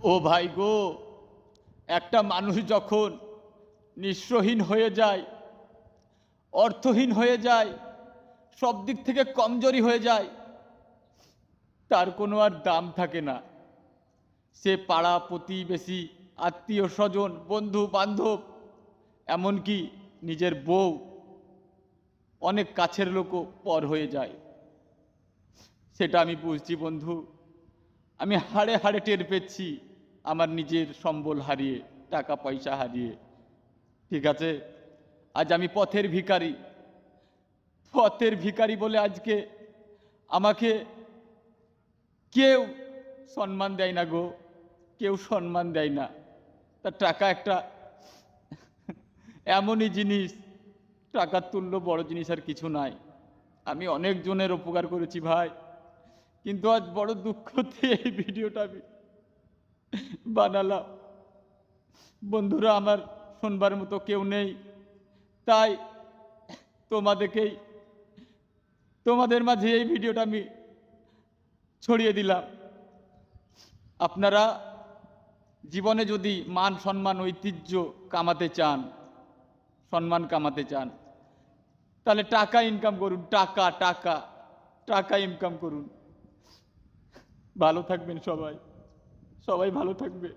ও ভাই গো, একটা মানুষ যখন নিঃস্বহীন হয়ে যায়, অর্থহীন হয়ে যায়, সব দিক থেকে কমজোরি হয়ে যায়, তার কোনো আর দাম থাকে না। সে পাড়া প্রতিবেশী, আত্মীয় স্বজন, বন্ধু বান্ধব, এমনকি নিজের বউ, অনেক কাছের লোকও পর হয়ে যায়। সেটা আমি বুঝছি বন্ধু। আমি হাড়ে হাড়ে টের পেয়েছি আমার নিজের সম্বল হারিয়ে, টাকা পয়সা হারিয়ে। ঠিক আছে, আজ আমি পথের ভিখারি। পথের ভিখারি বলে আজকে আমাকে কেউ সম্মান দেয় না গো, কেউ সম্মান দেয় না। তার টাকা একটা এমনই জিনিস, টাকার তুল্য বড় জিনিস আর কিছু নাই। আমি অনেক জনের উপকার করেছি ভাই, কিন্তু আজ বড় দুঃখ দিয়ে এই ভিডিওটা আমি বানালাম। বন্ধুরা আমার শুনবার মতো কেউ নেই, তাই তোমাদের মাঝে এই ভিডিওটা আমি ছড়িয়ে দিলাম। আপনারা জীবনে যদি মান সম্মান ঐতিহ্য কামাতে চান, সম্মান কামাতে চান, তাহলে টাকা ইনকাম করুন। টাকা টাকা টাকা ইনকাম করুন। ভালো থাকবেন সবাই, সবাই ভালো থাকবে।